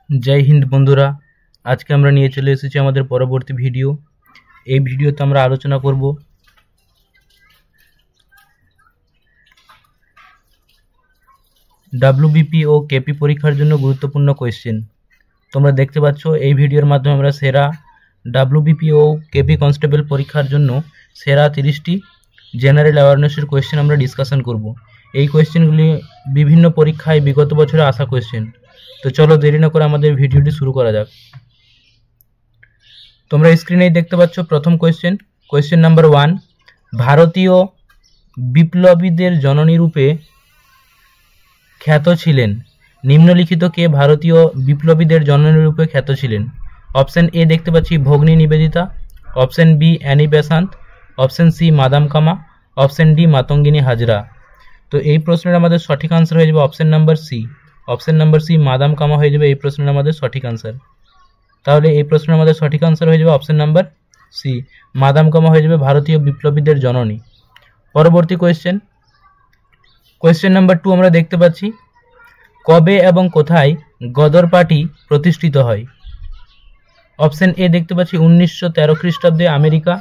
जय हिंद बंधुरा आज के আমরা নিয়ে চলে এসেছি আমাদের পরবর্তী ভিডিও। এই ভিডিওতে আমরা আলোচনা করব ডব্লিউবিপি ও কেপি পরীক্ষার জন্য গুরুত্বপূর্ণ কোশ্চেন। তোমরা দেখতে পাচ্ছ এই ভিডিওর মাধ্যমে আমরা সেরা ডব্লিউবিপি ও কেপি কনস্টেবল পরীক্ষার জন্য সেরা 30টি জেনারেল অ্যাওয়ারনেসের কোশ্চেন আমরা ডিসকাশন করব। এই কোশ্চেনগুলি বিভিন্ন পরীক্ষায় বিগত বছরে আসা কোশ্চেন। তো চলো দেরি না করে আমাদের ভিডিওটি শুরু করা যাক। তোমরা স্ক্রিনেই দেখতে পাচ্ছ প্রথম কোশ্চেন নাম্বার 1, ভারতীয় বিপ্লবীদের জননী রূপে খ্যাত ছিলেন নিম্নলিখিত কে ভারতীয় বিপ্লবীদের জননী রূপে খ্যাত ছিলেন? অপশন এ দেখতে পাচ্ছি ভগ্নী Nivedita, option B Annie Besant, option C madam Cama, option D Matangini Hazra. তো এই প্রশ্নের আমাদের সঠিক আনসার হয়ে যাবে option number C. Option number C madam Cama হয়ে যাবে এই প্রশ্নের আমাদের সঠিক আনসার। তাহলে এই প্রশ্নের আমাদের সঠিক আনসার হয়ে যাবে option number C, madam Cama হয়ে যাবে ভারতীয় বিপ্লবীদের জননী। পরবর্তী কোয়েশ্চেন নাম্বার 2 আমরা দেখতে পাচ্ছি কবে এবং কোথায় গদর পার্টি প্রতিষ্ঠিত হয়? অপশন এ দেখতে পাচ্ছি 1913 খ্রিস্টাব্দে আমেরিকা,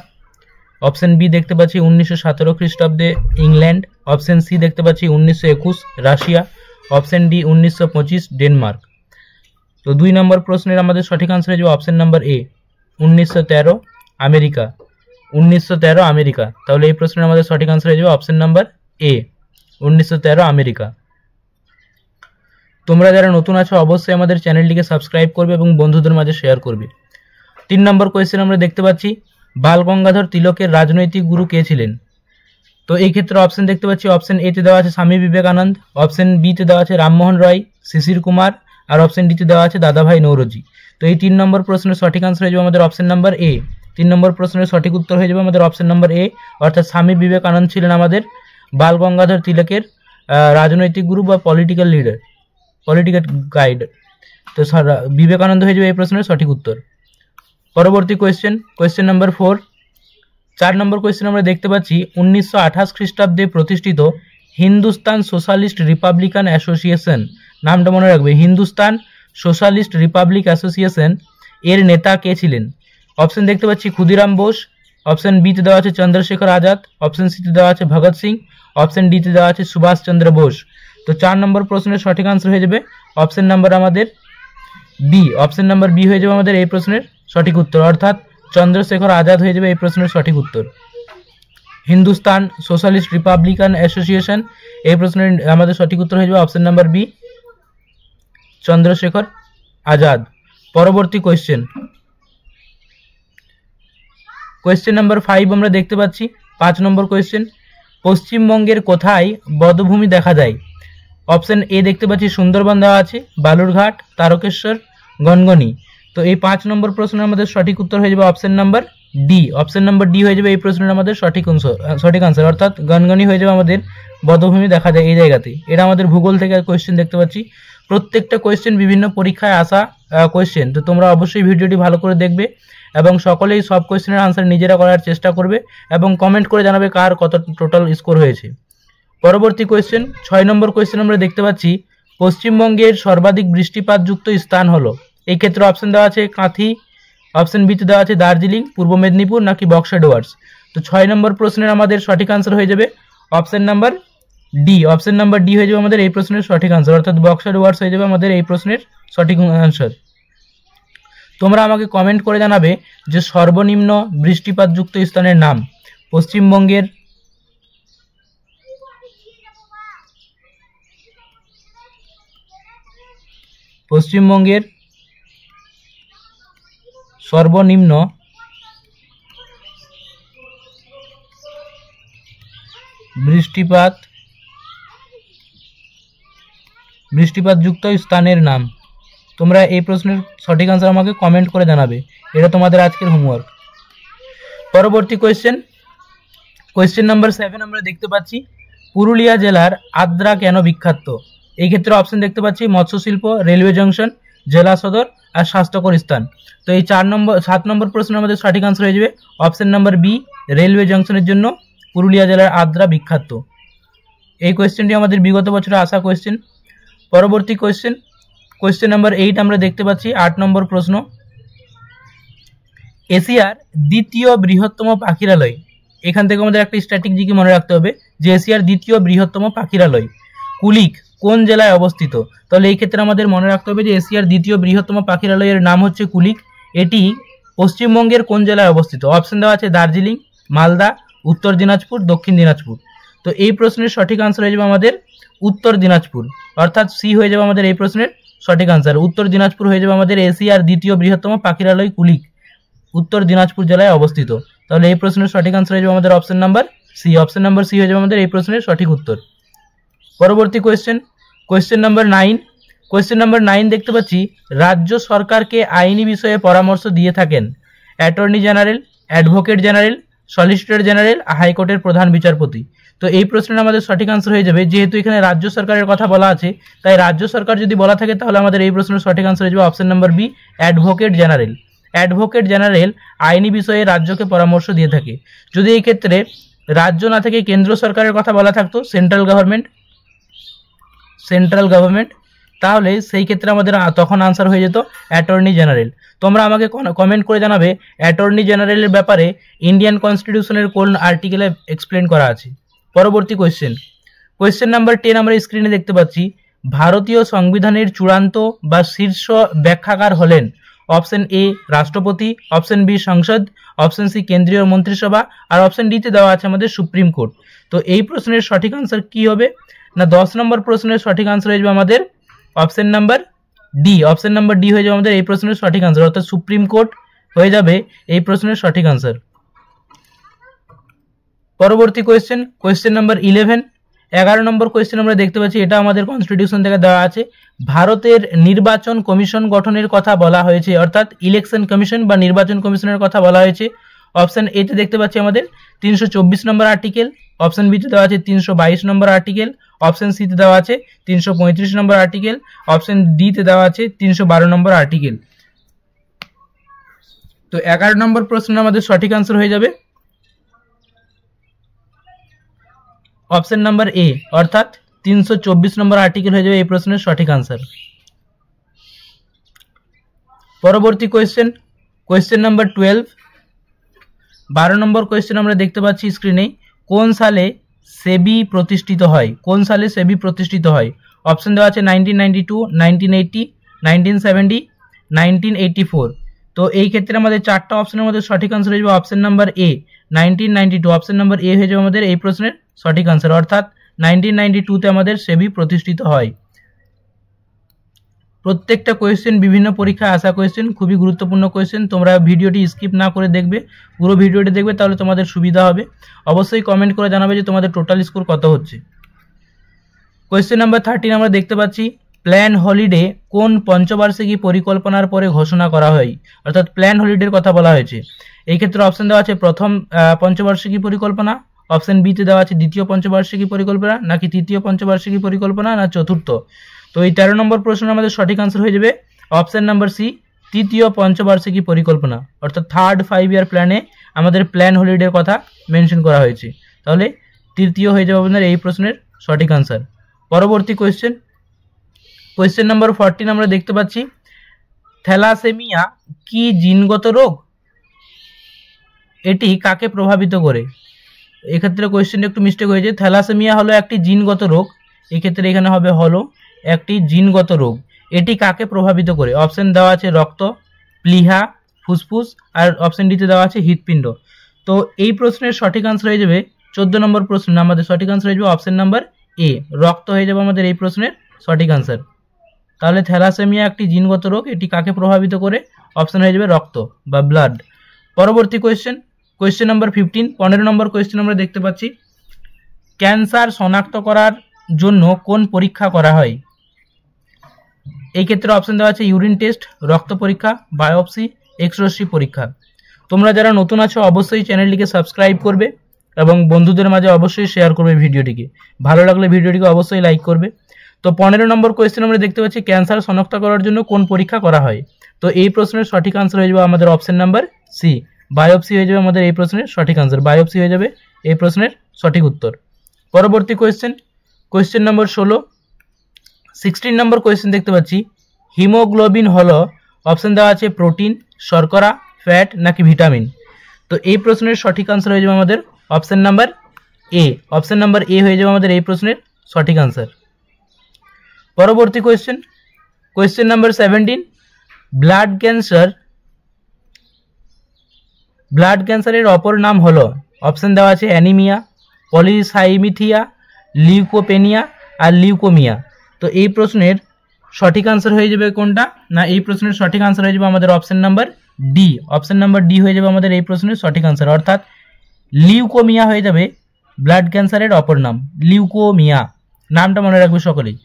অপশন বি দেখতে পাচ্ছি 1917 খ্রিস্টাব্দে ইংল্যান্ড, অপশন সি দেখতে পাচ্ছি 1921 রাশিয়া, অপশন ডি 1925 ডেনমার্ক। তো 2 নম্বর প্রশ্নের আমাদের সঠিক আনসার হয়ে যাবে অপশন নাম্বার এ 1913 আমেরিকা। 1913 আমেরিকা। তাহলে এই প্রশ্নের আমাদের সঠিক আনসার হয়ে যাবে অপশন নাম্বার এ 1913 আমেরিকা। তোমরা যারা নতুন আছো অবশ্যই আমাদের চ্যানেলটিকে সাবস্ক্রাইব করবে এবং বন্ধুদের মাঝে শেয়ার করবে। 3 নম্বর কোয়েশ্চেন আমরা দেখতে পাচ্ছি বাল গঙ্গাধর তিলকের রাজনৈতিক গুরু কে ছিলেন? তো এই ক্ষেত্রে অপশন দেখতে পাচ্ছি অপশন এ তে দেওয়া আছে স্বামী বিবেকানন্দ, অপশন বি তে দেওয়া আছে রামমোহন রায়, শিশির কুমার, আর অপশন ডি তে দেওয়া আছে দাদাভাই নৌরোজি। তো এই 3 নম্বর প্রশ্নের সঠিক আনসার হয়ে যাবে আমাদের অপশন নাম্বার এ। 3 নম্বর প্রশ্নের সঠিক উত্তর হয়ে যাবে আমাদের অপশন নাম্বার এ, অর্থাৎ স্বামী বিবেকানন্দ ছিলেন আমাদের বাল গঙ্গাধর তিলকের রাজনৈতিক গুরু বা পলিটিক্যাল লিডার, পলিটিক্যাল গাইড। তো বিবেকানন্দ হয়ে যাবে এই প্রশ্নের সঠিক উত্তর। পরবর্তী কোয়েশ্চেন নাম্বার 4, 4 নম্বর কোয়েশ্চেন আমরা দেখতে পাচ্ছি 1928 খ্রিস্টাব্দে প্রতিষ্ঠিত হিন্দুস্তান সোশ্যালিস্ট রিপাবলিকান অ্যাসোসিয়েশন, নামটা মনে রাখবে, হিন্দুস্তান সোশ্যালিস্ট রিপাবলিক অ্যাসোসিয়েশন এর নেতা কে ছিলেন? অপশন দেখতে পাচ্ছি ক্ষুদিরাম বোস, অপশন বি তে দেওয়া আছে চন্দ্রশেখর আজাদ, অপশন সি তে দেওয়া আছে ভগৎ সিং, অপশন ডি তে দেওয়া আছে সুভাষ চন্দ্র বোস। তো 4 নম্বর প্রশ্নের সঠিক আনসার হয়ে যাবে অপশন নাম্বার আমাদের বি। অপশন নাম্বার বি হয়ে যাবে আমাদের এই প্রশ্নের সঠিক উত্তর, অর্থাৎ চন্দ্রশেখর আজাদ হয়ে যাবে এই প্রশ্নের সঠিক উত্তর। হিন্দুস্তান সোশ্যালিস্ট রিপাবলিকান অ্যাসোসিয়েশন এই প্রশ্নের আমাদের সঠিক উত্তর হয়ে যাবে option number B, Chandrashekhar Azad. পরবর্তী কোয়েশ্চেন নাম্বার 5 আমরা দেখতে পাচ্ছি 5 নম্বর কোয়েশ্চেন পশ্চিমবঙ্গের কোথায় বধ্যভূমি দেখা যায়? অপশন এ দেখতে পাচ্ছি সুন্দরবন দেওয়া আছে, বালুরঘাট, তারকেশ্বর, গনগনি। তো এই 5 নম্বর প্রশ্নের আমাদের সঠিক উত্তর হয়ে যাবে option number D. Option number D হয়ে যাবে এই প্রশ্নের আমাদের সঠিক আনসার, অর্থাৎ গনগনি হয়ে যাবে আমাদের বধ্যভূমি দেখা যায় এই জায়গাতে। এটা আমাদের ভূগোল থেকে কোয়েশ্চেন দেখতে পাচ্ছি। প্রত্যেকটা কোয়েশ্চেন বিভিন্ন পরীক্ষায় আসা কোয়েশ্চেন। তো তোমরা অবশ্যই ভিডিওটি ভালো করে দেখবে এবং সকলেই সব কোয়েশ্চেনের আনসার নিজেরা করার চেষ্টা করবে এবং কমেন্ট করে জানাবে কার কত টোটাল স্কোর হয়েছে। পরবর্তী কোয়েশ্চেন 6 নম্বর কোয়েশ্চেন আমরা দেখতে পাচ্ছি পশ্চিমবঙ্গের সর্বাধিক বৃষ্টিপাতযুক্ত স্থান হলো? এই ক্ষেত্রে অপশন দেওয়া আছে কাঁথি, অপশন বি তে দেওয়া আছে দার্জিলিং, পূর্ব মেদিনীপুর, নাকি বক্সা ডুয়ার্স। তো 6 নম্বর প্রশ্নের আমাদের সঠিক আনসার হয়ে যাবে option number D. Option number D হয়ে যাবে আমাদের এই প্রশ্নের সঠিক আনসার, অর্থাৎ বক্সা ডুয়ার্স হয়ে যাবে আমাদের এই প্রশ্নের সঠিক আনসার। তোমরা আমাকে কমেন্ট করে জানাবে যে সর্বনিম্ন বৃষ্টিপাতযুক্ত স্থানের নাম। পশ্চিমবঙ্গের সর্বনিম্ন বৃষ্টিপাতযুক্ত স্থানের নাম। তোমরা এই প্রশ্নের সঠিক আনসার আমাকে কমেন্ট করে জানাবে, এটা তোমাদের আজকের হোমওয়ার্ক। পরবর্তী কোয়েশ্চেন নাম্বার 7 আমরা দেখতে পাচ্ছি পুরুলিয়া জেলার আদ্রা কেন বিখ্যাত? এই ক্ষেত্রে অপশন দেখতে পাচ্ছি মৎস্য শিল্প, রেলওয়ে জংশন, জেলা সদর, আর স্বাস্থ্যকর স্থান। তো এই 7 নম্বর প্রশ্নের আমাদের সঠিক আনসার হয়ে যাবে অপশন নাম্বার বি, রেলওয়ে জংশনের জন্য পুরুলিয়া জেলার আদ্রা বিখ্যাত। এই কোয়েশ্চেনটি আমাদের বিগত বছরে আসা কোয়েশ্চেন। পরবর্তী কোয়েশ্চেন নাম্বার 8 আমরা দেখতে পাচ্ছি 8 নম্বর প্রশ্ন, এশিয়ার দ্বিতীয় বৃহত্তম পাখিরালয়। এখান থেকে আমাদের একটা স্ট্র্যাটেজি মনে রাখতে হবে যে এশিয়ার দ্বিতীয় বৃহত্তম পাখিরালয় কুলিক কোন জেলায় অবস্থিত। তাহলে এই ক্ষেত্রে আমাদের মনে রাখতে হবে যে এশিয়ার দ্বিতীয় বৃহত্তম পাখিরালয়ের নাম হচ্ছে কুলিক। এটি পশ্চিমবঙ্গের কোন জেলায় অবস্থিত? অপশন দেওয়া আছে দার্জিলিং, মালদা, উত্তর দিনাজপুর, দক্ষিণ দিনাজপুর। তো এই প্রশ্নের সঠিক আনসার হয়ে যাবে আমাদের উত্তর দিনাজপুর, অর্থাৎ সি হয়ে যাবে আমাদের এই প্রশ্নের সঠিক আনসার। উত্তর দিনাজপুর হয়ে যাবে আমাদের এশিয়ার দ্বিতীয় বৃহত্তম পাখিরালয় কুলিক উত্তর দিনাজপুর জেলায় অবস্থিত। তাহলে এই প্রশ্নের সঠিক আনসার হয়ে যাবে আমাদের option number C. Option number C হয়ে যাবে আমাদের এই প্রশ্নের সঠিক উত্তর। পরবর্তী কোয়েশ্চেন নাম্বার 9। কোয়েশ্চেন নাম্বার 9 দেখতে পাচ্ছি, রাজ্য সরকারকে আইনি বিষয়ে পরামর্শ দিয়ে থাকেন attorney general, advocate general, solicitor general, হাইকোর্টের প্রধান বিচারপতি। তো এই প্রশ্নের আমাদের সঠিক আনসার হয়ে যাবে, যেহেতু এখানে রাজ্য সরকারের কথা বলা আছে, তাই রাজ্য সরকার যদি বলা থাকে তাহলে আমাদের এই প্রশ্নের সঠিক আনসার হয়ে যাবে option number B, advocate general. Advocate general আইনি বিষয়ে রাজ্যকে পরামর্শ দিয়ে থাকে। যদি এই ক্ষেত্রে রাজ্য না থেকে কেন্দ্র সরকারের কথা বলা থাকতো, সেন্ট্রাল গভর্নমেন্ট, তাহলে সেই ক্ষেত্রে আমাদের তখন আনসার হয়ে যেত অ্যাটর্নি জেনারেল। তোমরা আমাকে কমেন্ট করে জানাবে অ্যাটর্নি জেনারেলের ব্যাপারে ইন্ডিয়ান কনস্টিটিউশনের কোন আর্টিকেলে এক্সপ্লেন করা আছে। পরবর্তী কোয়েশ্চেন নাম্বার 10 আমরা স্ক্রিনে দেখতে পাচ্ছি, ভারতীয় সংবিধানের চূড়ান্ত বা শীর্ষ ব্যাখ্যাকার হলেন অপশন এ রাষ্ট্রপতি, অপশন বি সংসদ, অপশন সি কেন্দ্রীয় মন্ত্রিসভা, আর অপশন ডিতে দেওয়া আছে আমাদের সুপ্রিম কোর্ট। তো এই প্রশ্নের সঠিক আনসার কি হবে না 10 নম্বর প্রশ্নের সঠিক আনসার হয়ে যাবে আমাদের option number D. Option number D হয়ে যাবে আমাদের এই প্রশ্নের সঠিক আনসার, অর্থাৎ সুপ্রিম কোর্ট হয়ে যাবে এই প্রশ্নের সঠিক আনসার। পরবর্তী কোয়েশ্চেন নাম্বার 11। 11 নম্বর কোয়েশ্চেন আমরা দেখতে পাচ্ছি, এটা আমাদের কনস্টিটিউশন থেকে দেওয়া আছে, ভারতের নির্বাচন কমিশন গঠনের কথা বলা হয়েছে, অর্থাৎ ইলেকশন কমিশন বা নির্বাচন কমিশনের কথা বলা হয়েছে। অপশন এ তে দেখতে পাচ্ছি আমাদের 324 নম্বর আর্টিকেল, অপশন বি তে দেওয়া আছে 322 নম্বর আর্টিকেল, অপশন সি তে দেওয়া আছে 335 নম্বর আর্টিকেল, অপশন ডি তে দেওয়া আছে 312 নম্বর আর্টিকেল। তো 11 নম্বর প্রশ্নের আমাদের সঠিক আনসার হয়ে যাবে অপশন নাম্বার এ, অর্থাৎ 324 নম্বর আর্টিকেল হয়ে যাবে এই প্রশ্নের সঠিক আনসার। পরবর্তী কোয়েশ্চেন নাম্বার 12। 12 নম্বর কোয়েশ্চেন আমরা দেখতে পাচ্ছি স্ক্রিনে, কোন সালে সেবি প্রতিষ্ঠিত হয়? অপশন দেওয়া আছে 1992, 1980, 1970, 1984। তো এই ক্ষেত্রে আমাদের চারটা অপশনের মধ্যে সঠিক আনসার হয়ে যাবে অপশন নাম্বার এ 1992। অপশন নাম্বার এ হয়ে যাবে আমাদের এই প্রশ্নের সঠিক আনসার, অর্থাৎ 1992 তে আমাদের সেবি প্রতিষ্ঠিত হয়। প্রত্যেকটা কোয়েশ্চেন বিভিন্ন পরীক্ষায় আসা কোয়েশ্চেন, খুবই গুরুত্বপূর্ণ কোয়েশ্চেন। তোমরা ভিডিওটি স্কিপ না করে দেখবে, পুরো ভিডিওটি দেখবে, তাহলে তোমাদের সুবিধা হবে। অবশ্যই কমেন্ট করে জানাবে যে তোমাদের টোটাল স্কোর কত হচ্ছে। কোয়েশ্চেন নাম্বার 13 আমরা দেখতে পাচ্ছি, প্ল্যান হলিডে কোন পঞ্চবার্ষিকী পরিকল্পনার পরে ঘোষণা করা হয়? অর্থাৎ প্ল্যান হলিডের কথা বলা হয়েছে। এই ক্ষেত্রে অপশন দেওয়া আছে প্রথম পঞ্চবার্ষিকী পরিকল্পনা, অপশন বি তে দেওয়া আছে দ্বিতীয় পঞ্চবার্ষিকী পরিকল্পনা, নাকি তৃতীয় পঞ্চবার্ষিকী পরিকল্পনা, না চতুর্থ। তো এই 13 নম্বর প্রশ্নের আমাদের সঠিক আনসার হয়ে যাবে অপশন নাম্বার সি, তৃতীয় পঞ্চবার্ষিকী পরিকল্পনা, অর্থাৎ থার্ড 5 ইয়ার প্ল্যানে আমাদের প্ল্যান হলিডের কথা মেনশন করা হয়েছে। তাহলে তৃতীয় হয়ে যাবে আপনার এই প্রশ্নের সঠিক আনসার। পরবর্তী কোয়েশ্চেন নাম্বার 14 আমরা দেখতে পাচ্ছি, থ্যালাসেমিয়া কি জিনগত রোগ? এটি কাকে প্রভাবিত করে? এক্ষেত্রে কোয়েশ্চেনটা একটু মিস্টেক হয়েছে, থ্যালাসেমিয়া হলো একটি জিনগত রোগ, এক্ষেত্রে এখানে হবে হলো একটি জিনগত রোগ। এটি কাকে প্রভাবিত করে? অপশন দেওয়া আছে রক্ত, প্লীহা, ফুসফুস, আর অপশন ডিতে দেওয়া আছে হৃৎপিণ্ড। তো এই প্রশ্নের সঠিক আনসার হয়ে যাবে 14 নম্বর প্রশ্ন, আমাদের সঠিক আনসার হয়ে যাবে অপশন নাম্বার এ, রক্ত হয়ে যাবে আমাদের এই প্রশ্নের সঠিক আনসার। তাহলে থ্যালাসেমিয়া একটি জিনগত রোগ, এটি কাকে প্রভাবিত করে? অপশন হয়ে যাবে রক্ত বা ব্লাড। পরবর্তী কোয়েশ্চেন নাম্বার 15। 15 নম্বর কোয়েশ্চেন আমরা দেখতে পাচ্ছি, ক্যান্সার শনাক্ত করার জন্য কোন পরীক্ষা করা হয়? এই ক্ষেত্রে অপশন দেওয়া আছে ইউরিন টেস্ট, রক্ত পরীক্ষা, বায়োপসি, এক্স-রে পরীক্ষা। তোমরা যারা নতুন আছো অবশ্যই চ্যানেলটিকে সাবস্ক্রাইব করবে এবং বন্ধুদের মাঝে অবশ্যই শেয়ার করবে ভিডিওটিকে। ভালো লাগলে ভিডিওটিকে অবশ্যই লাইক করবে। তো 15 নম্বর কোয়েশ্চেন আমরা দেখতে পাচ্ছি, ক্যান্সার শনাক্ত করার জন্য কোন পরীক্ষা করা হয়? তো এই প্রশ্নের সঠিক আনসার হয়ে যাবে আমাদের অপশন নাম্বার সি, বায়োপসি হয়ে যাবে আমাদের এই প্রশ্নের সঠিক আনসার। বায়োপসি হয়ে যাবে এই প্রশ্নের সঠিক উত্তর। পরবর্তী কোয়েশ্চেন নম্বর 16 নম্বর কোয়েশ্চেন দেখতে পাচ্ছি, হিমোগ্লোবিন হলো অপশন দেওয়া আছে প্রোটিন, শর্করা, ফ্যাট নাকি ভিটামিন। তো এই প্রশ্নের সঠিক আনসার হয়ে যাবে আমাদের অপশন নাম্বার এ। অপশন নাম্বার এ হয়ে যাবে আমাদের এই প্রশ্নের সঠিক আনসার। পরবর্তী কোয়েশ্চেন, কোয়েশ্চেন নাম্বার 17, ব্লাড ক্যান্সারের অপর নাম হলো, অপশন দেওয়া আছে অ্যানিমিয়া, পলিসাইমিথিয়া, লিউকোপেনিয়া আর লিউকোমিয়া। তো এই প্রশ্নের সঠিক আনসার হয়ে যাবে কোনটা না, এই প্রশ্নের সঠিক আনসার হয়ে যাবে আমাদের option number D. Option number D হয়ে যাবে আমাদের এই প্রশ্নের সঠিক আনসার, অর্থাৎ লিউকোমিয়া হয়ে যাবে ব্লাড ক্যান্সারের অপর নাম, লিউকোমিয়া। নামটা মনে রাখবে সকলেই।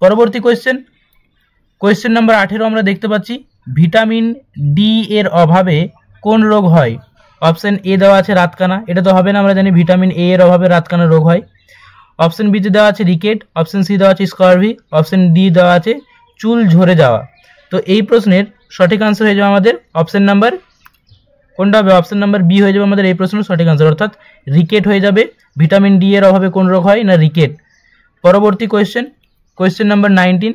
পরবর্তী কোয়েশ্চেন, কোয়েশ্চেন নাম্বার 18 আমরা দেখতে পাচ্ছি ভিটামিন ডি এর অভাবে কোন রোগ হয়। অপশন এ দেওয়া আছে রাতকানা, এটা তো হবে না, আমরা জানি ভিটামিন এ এর অভাবে রাতকানা রোগ হয়। অপশন বি তে দেওয়া আছে রিকেট, অপশন সি দেওয়া আছে স্কারভি, অপশন ডি দেওয়া আছে চুল ঝরে যাওয়া। তো এই প্রশ্নের সঠিক আনসার হয়ে যাবে আমাদের অপশন নাম্বার কোনটা হবে, অপশন নাম্বার বি হয়ে যাবে আমাদের এই প্রশ্নের সঠিক আনসার, অর্থাৎ রিকেট হয়ে যাবে। ভিটামিন ডি এর অভাবে কোন রোগ হয় না, রিকেট। পরবর্তী কোয়েশ্চেন, কোয়েশ্চেন নাম্বার 19,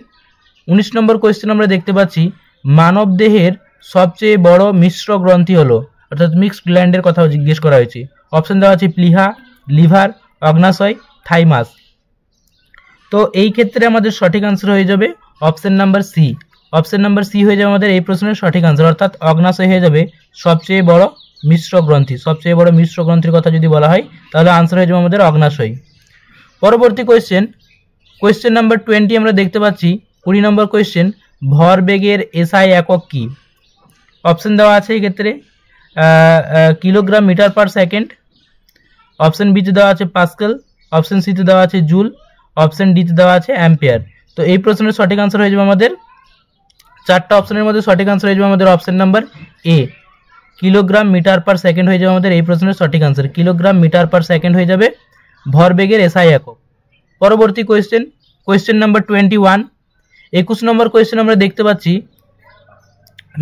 19 নম্বর কোয়েশ্চেন আমরা দেখতে পাচ্ছি মানব দেহের সবচেয়ে বড় মিশ্র গ্রন্থি হলো, অর্থাৎ মিক্সড গ্ল্যান্ডের কথা জিজ্ঞেস করা হয়েছে। অপশন দেওয়া আছে প্লিহা, লিভার, অগ্নাশয়, থাইমাস। তো এই ক্ষেত্রে আমাদের সঠিক আনসার হয়ে যাবে option number C. Option number C হয়ে যাবে আমাদের এই প্রশ্নের সঠিক আনসার, অর্থাৎ অগ্নাশয় হয়ে যাবে সবচেয়ে বড় মিশ্র গ্রন্থি। সবচেয়ে বড় মিশ্র গ্রন্থির কথা যদি বলা হয় তাহলে আনসার হয়ে যাবে আমাদের অগ্নাশয়। পরবর্তী কোয়েশ্চেন, কোয়েশ্চেন নাম্বার 20 আমরা দেখতে পাচ্ছি 20 নম্বর কোয়েশ্চেন, ভরবেগের এসআই একক কি। অপশন দেওয়া আছে এই ক্ষেত্রে kilogram metre per second, option বিতে দেওয়া আছে পাস্কেল, অপশন সিতে দেওয়া আছে জুল, অপশন ডিতে দেওয়া আছে অ্যাম্পিয়ার। তো এই প্রশ্নের সঠিক আনসার হয়ে যাবে আমাদের চারটা অপশনের মধ্যে সঠিক আনসার হয়ে যাবে আমাদের option number A, kilogram metre per second হয়ে যাবে আমাদের এই প্রশ্নের সঠিক answer. Kilogram metre per second হয়ে যাবে ভরবেগের এসআই একক। পরবর্তী কোয়েশ্চেন, কোয়েশ্চেন নাম্বার 21, 21 নম্বর কোয়েশ্চেন আমরা দেখতে পাচ্ছি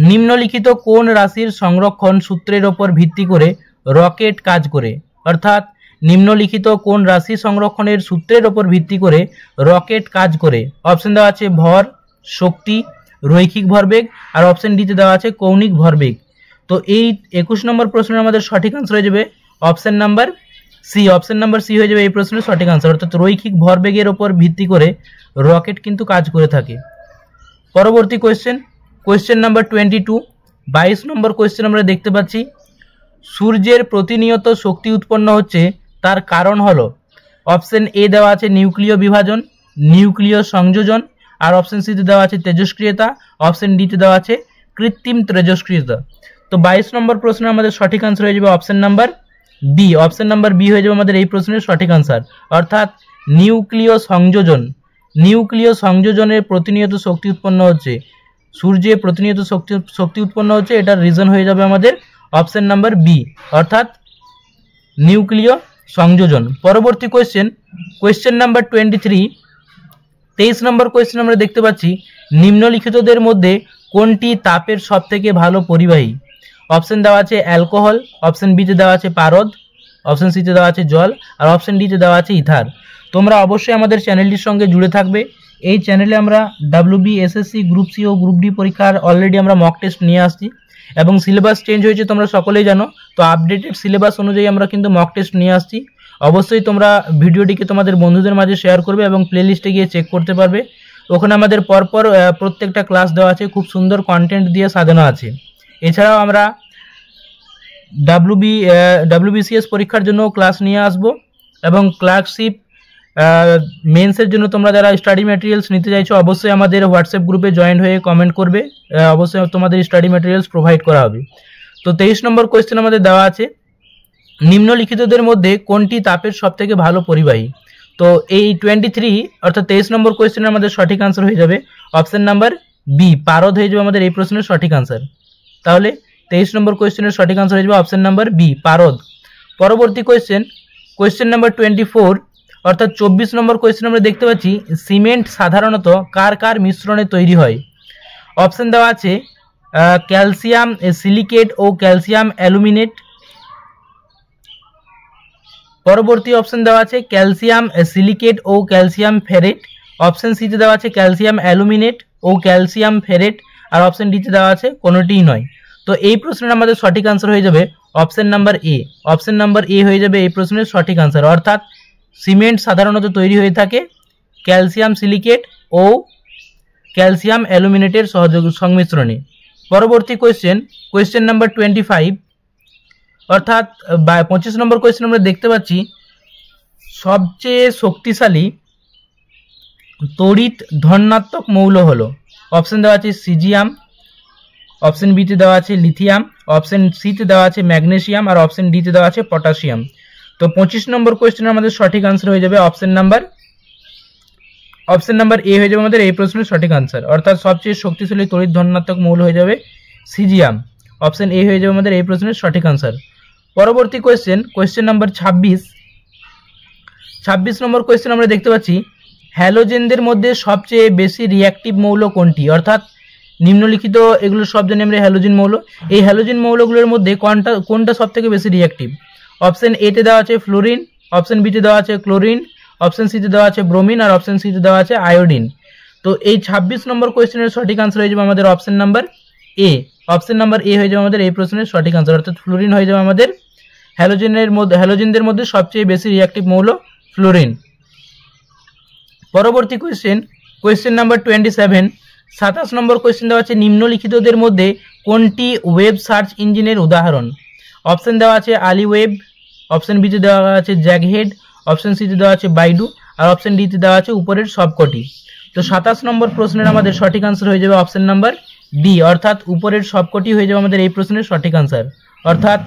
নিম্নলিখিত কোন রাশির সংরক্ষণ সূত্রের ওপর ভিত্তি করে রকেট কাজ করে। অর্থাৎ নিম্নলিখিত কোন রাশি সংরক্ষণের সূত্রের ওপর ভিত্তি করে রকেট কাজ করে। অপশন দেওয়া আছে ভর, শক্তি, রৈখিক ভরবেগ আর অপশন ডিতে দেওয়া আছে কৌণিক ভরবেগ। তো এই 21 নম্বর প্রশ্নের আমাদের সঠিক আনসার হয়ে যাবে option number C. Option number C হয়ে যাবে এই প্রশ্নের সঠিক আনসার, অর্থাৎ রৈখিক ভরবেগের ওপর ভিত্তি করে রকেট কিন্তু কাজ করে থাকে। পরবর্তী কোয়েশ্চেন, কোয়েশ্চেন নাম্বার 22, 22 নম্বর কোয়েশ্চেন আমরা দেখতে পাচ্ছি সূর্যের প্রতিনিয়ত শক্তি উৎপন্ন হচ্ছে তার কারণ হলো। অপশন এ দেওয়া আছে নিউক্লিয় বিভাজন, নিউক্লিয় সংযোজন আর অপশন সিতে দেওয়া আছে তেজস্ক্রিয়তা, অপশন ডিতে দেওয়া আছে কৃত্রিম তেজস্ক্রিয়তা। তো 22 নম্বর প্রশ্নের আমাদের সঠিক আনসার হয়ে যাবে option number B. Option number B হয়ে যাবে আমাদের এই প্রশ্নের সঠিক আনসার, অর্থাৎ নিউক্লিয় সংযোজন। নিউক্লিয় সংযোজনের প্রতিনিয়ত শক্তি উৎপন্ন হচ্ছে, সূর্যে প্রতিনিয়ত শক্তি উৎপন্ন হচ্ছে, এটার রিজন হয়ে যাবে আমাদের অপশন নাম্বার বি, অর্থাৎ নিউক্লিয় সংযোজন। পরবর্তী কোয়েশ্চেন, কোয়েশ্চেন নাম্বার 23, 23 নম্বর কোয়েশ্চেন আমরা দেখতে পাচ্ছি নিম্নলিখিতদের মধ্যে কোনটি তাপের সবথেকে ভালো পরিবাহী। অপশন দেওয়া আছে অ্যালকোহল, অপশন বিতে দেওয়া আছে পারদ, অপশন সিতে দেওয়া আছে জল আর অপশন ডিতে দেওয়া আছে ইথার। তোমরা অবশ্যই আমাদের চ্যানেলটির সঙ্গে জুড়ে থাকবে। এই চ্যানেলে আমরা ডাব্লিউবি, এসএসসি, গ্রুপ সি ও গ্রুপ ডি পরীক্ষার অলরেডি আমরা মক টেস্ট নিয়ে আসছি এবং সিলেবাস চেঞ্জ হয়েছে তোমরা সকলেই জানো। তো আপডেটেড সিলেবাস অনুযায়ী আমরা কিন্তু মক টেস্ট নিয়ে আসছি। অবশ্যই তোমরা ভিডিওটিকে তোমাদের বন্ধুদের মাঝে শেয়ার করবে এবং প্লেলিস্টে গিয়ে চেক করতে পারবে। ওখানে আমাদের পরপর প্রত্যেকটা ক্লাস দেওয়া আছে, খুব সুন্দর কন্টেন্ট দিয়ে সাজানো আছে। এছাড়াও আমরা ডাব্লিউবিসিএস পরীক্ষার জন্য ক্লাস নিয়ে আসবো এবং ক্লার্কশিপ মেন্সের জন্য তোমরা যারা স্টাডি ম্যাটেরিয়ালস নিতে চাইছো অবশ্যই আমাদের হোয়াটসঅ্যাপ গ্রুপে জয়েন হয়ে কমেন্ট করবে, অবশ্যই তোমাদের স্টাডি ম্যাটেরিয়ালস প্রোভাইড করা হবে। তো 23 নম্বর কোয়েশ্চেন আমাদের দেওয়া আছে নিম্নলিখিতদের মধ্যে কোনটি তাপের সবথেকে ভালো পরিবাহী। তো এই 23 অর্থাৎ 23 নম্বর কোয়েশ্চেনের আমাদের সঠিক আনসার হয়ে যাবে অপশন নাম্বার বি, পারদ হয়ে যাবে আমাদের এই প্রশ্নের সঠিক আনসার। তাহলে 23 নম্বর কোয়েশ্চেনের সঠিক আনসার হয়ে যাবে অপশন নাম্বার বি, পারদ। পরবর্তী কোয়েশ্চেন, কোয়েশ্চেন নাম্বার 24 অর্থাৎ 24 নম্বর কোয়েশ্চেন আমরা দেখতে পাচ্ছি সিমেন্ট সাধারণত কার কার মিশ্রণে তৈরি হয়। অপশন দেওয়া আছে ক্যালসিয়াম সিলিকেট ও ক্যালসিয়াম অ্যালুমিনেট। পরবর্তী অপশন দেওয়া আছে ক্যালসিয়াম সিলিকেট ও ক্যালসিয়াম ফেরেট। অপশন সিতে দেওয়া আছে ক্যালসিয়াম অ্যালুমিনেট, ও ক্যালসিয়াম, ফেরেট, আর অপশন ডিতে দেওয়া আছে কোনোটিই নয়। তো এই প্রশ্নের আমাদের সঠিক আনসার হয়ে যাবে অপশন নাম্বার এ। অপশন নাম্বার এ হয়ে যাবে এই প্রশ্নের সঠিক আনসার। অর্থাৎ সিমেন্ট সাধারণত তৈরি হয়ে থাকে ক্যালসিয়াম সিলিকেট ও ক্যালসিয়াম অ্যালুমিনেটের সংমিশ্রণে। পরবর্তী কোয়েশ্চেন নাম্বার 25, অর্থাৎ 25 নম্বর কোয়েশ্চেন আমরা দেখতে পাচ্ছি সবচেয়ে শক্তিশালী তড়িৎ ধনাত্মক মৌল হলো। অপশন দেওয়া আছে সিজিয়াম, অপশন বিতে দেওয়া আছে লিথিয়াম, অপশন সিতে দেওয়া আছে ম্যাগনেসিয়াম, আর অপশন ডিতে দেওয়া আছে পটাশিয়াম। তো 25 নম্বর কোয়েশ্চেনের আমাদের সঠিক আনসার হয়ে যাবে অপশন নাম্বার এ হয়ে যাবে আমাদের এই প্রশ্নের সঠিক আনসার। অর্থাৎ সবচেয়ে শক্তিশালী তড়িৎ ধনাত্মক মৌল হয়ে যাবে সিজিয়াম। অপশন এ হয়ে যাবে আমাদের এই প্রশ্নের সঠিক আনসার। পরবর্তী কোয়েশ্চেন নাম্বার 26 নম্বর কোয়েশ্চেন আমরা দেখতে পাচ্ছি হ্যালোজেনদের মধ্যে সবচেয়ে বেশি রিঅ্যাক্টিভ মৌল কোনটি? অর্থাৎ নিম্নলিখিত এগুলো সব জানি আমরা হ্যালোজেন মৌল। এই হ্যালোজেন মৌলগুলোর মধ্যে কোনটা সব থেকে বেশি রিঅ্যাক্টিভ? অপশন এতে দেওয়া আছে ফ্লোরিন, অপশন বিতে দেওয়া আছে ক্লোরিন, অপশন সিতে দেওয়া আছে ব্রোমিন, আর অপশন সিতে দেওয়া আছে আয়োডিন। তো এই 26 নম্বর কোয়েশ্চেনের সঠিক আনসার হয়ে যাবে আমাদের অপশন নাম্বার এ। অপশন নাম্বার এ হয়ে যাবে আমাদের এই প্রশ্নের সঠিক আনসার। অর্থাৎ ফ্লোরিন হয়ে যাবে আমাদের হ্যালোজেনদের মধ্যে সবচেয়ে বেশি রিঅ্যাক্টিভ মৌল ফ্লোরিন। পরবর্তী কোয়েশ্চেন নাম্বার 27, 27 নম্বর কোয়েশ্চেন দেওয়া আছে নিম্নলিখিতদের মধ্যে কোনটি ওয়েব সার্চ ইঞ্জিনের উদাহরণ? অপশন দেওয়া আছে আলি ওয়েব, অপশন বিতে দেওয়া আছে জ্যাগহেড, অপশন সিতে দেওয়া আছে বাইডু, আর অপশন ডিতে দেওয়া আছে উপরের সবকটি। তো 27 নম্বর প্রশ্নের আমাদের সঠিক আনসার হয়ে যাবে অপশন নাম্বার ডি। অর্থাৎ উপরের সবকটি হয়ে যাবে আমাদের এই প্রশ্নের সঠিক আনসার। অর্থাৎ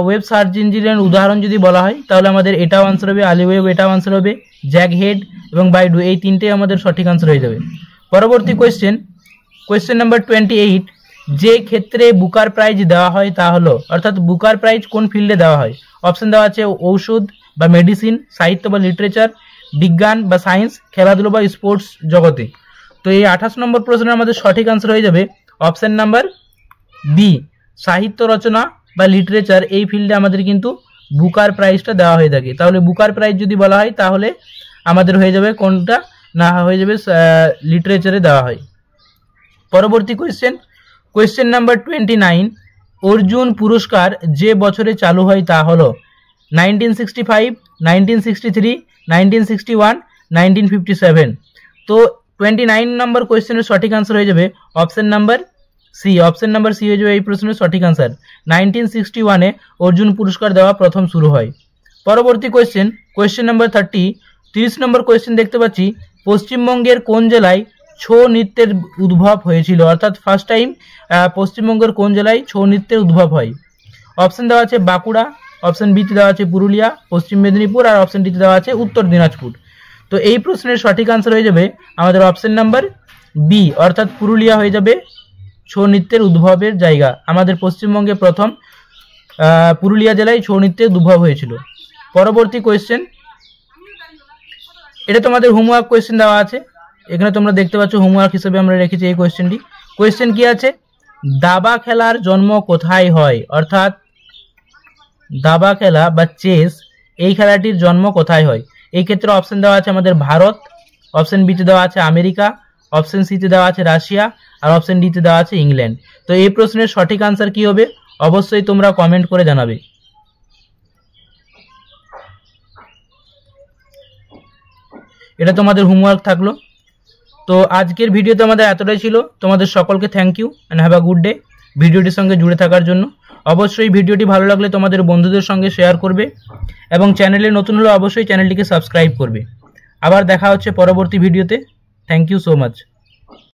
ওয়েব সার্চ ইঞ্জিনের উদাহরণ যদি বলা হয় তাহলে আমাদের এটাও আনসার হবে, আলি ওয়েব এটাও আনসার হবে, জ্যাগহেড এবং বাইডু এই তিনটেই আমাদের সঠিক আনসার হয়ে যাবে। পরবর্তী কোয়েশ্চেন নাম্বার 28, যে ক্ষেত্রে বুকার প্রাইজ দেওয়া হয় তা হলো, অর্থাৎ বুকার প্রাইজ কোন ফিল্ডে দেওয়া হয়? অপশন দেওয়া আছে ঔষধ বা মেডিসিন, সাহিত্য বা লিটারেচার, বিজ্ঞান বা সায়েন্স, খেলাধুলো বা স্পোর্টস জগতে। তো এই 28 নম্বর প্রশ্নের আমাদের সঠিক আনসার হয়ে যাবে অপশন নাম্বার বি, সাহিত্য রচনা বা লিটারেচার এই ফিল্ডে আমাদের কিন্তু বুকার প্রাইজটা দেওয়া হয়ে থাকে। তাহলে বুকার প্রাইজ যদি বলা হয় তাহলে আমাদের হয়ে যাবে কোনটা? না, হয়ে যাবে লিটারেচারে দেওয়া হয়। পরবর্তী কোয়েশ্চেন নাম্বার 29, অর্জুন পুরস্কার যে বছরে চালু হয় তা হলো 1965, 1963, 1961, 1957। তো 29 নম্বর কোয়েশ্চেনের সঠিক আনসার হয়ে যাবে option number C. Option number C হয়ে যাবে এই প্রশ্নের সঠিক আনসার। 1961-এ অর্জুন পুরস্কার দেওয়া প্রথম শুরু হয়। পরবর্তী কোয়েশ্চেন নাম্বার 30 নম্বর কোয়েশ্চেন দেখতে পাচ্ছি পশ্চিমবঙ্গের কোন জেলায় ছৌ নৃত্যের উদ্ভব হয়েছিল? অর্থাৎ ফার্স্ট টাইম পশ্চিমবঙ্গের কোন জেলায় ছৌ নৃত্যের উদ্ভব হয়? অপশন দেওয়া আছে বাঁকুড়া, অপশন বিতে দেওয়া আছে পুরুলিয়া, পশ্চিম মেদিনীপুর, আর অপশন ডিতে দেওয়া আছে উত্তর দিনাজপুর। তো এই প্রশ্নের সঠিক আনসার হয়ে যাবে আমাদের অপশন নাম্বার বি, অর্থাৎ পুরুলিয়া হয়ে যাবে ছৌ নৃত্যের উদ্ভবের জায়গা। আমাদের পশ্চিমবঙ্গে প্রথম পুরুলিয়া জেলায় ছৌ নৃত্যের উদ্ভব হয়েছিল। পরবর্তী কোয়েশ্চেন, এটা তোমাদের হোমওয়ার্ক কোয়েশ্চেন দেওয়া আছে, এখানে তোমরা দেখতে পাচ্ছ হোমওয়ার্ক হিসেবে আমরা রেখেছি এই কোয়েশ্চেনটি। কোয়েশ্চেন কি আছে? দাবা খেলার জন্ম কোথায় হয়? অর্থাৎ দাবা খেলা বা চেস এই খেলাটির জন্ম কোথায় হয়? এই ক্ষেত্রে অপশন দেওয়া আছে আমাদের ভারত, অপশন বিতে দেওয়া আছে আমেরিকা, অপশন সিতে দেওয়া আছে রাশিয়া, আর অপশন ডিতে দেওয়া আছে ইংল্যান্ড। তো এই প্রশ্নের সঠিক আনসার কি হবে অবশ্যই তোমরা কমেন্ট করে জানাবে। এটা তোমাদের হোমওয়ার্ক থাকলো। তো আজকের ভিডিওতে আমাদের এতটাই ছিল। তোমাদের সকলকে thank you and have a good day ভিডিওটির সঙ্গে জুড়ে থাকার জন্য। অবশ্যই ভিডিওটি ভালো লাগলে তোমাদের বন্ধুদের সঙ্গে শেয়ার করবে এবং চ্যানেলে নতুন হলে অবশ্যই চ্যানেলটিকে সাবস্ক্রাইব করবে। আবার দেখা হচ্ছে পরবর্তী ভিডিওতে। Thank you so much.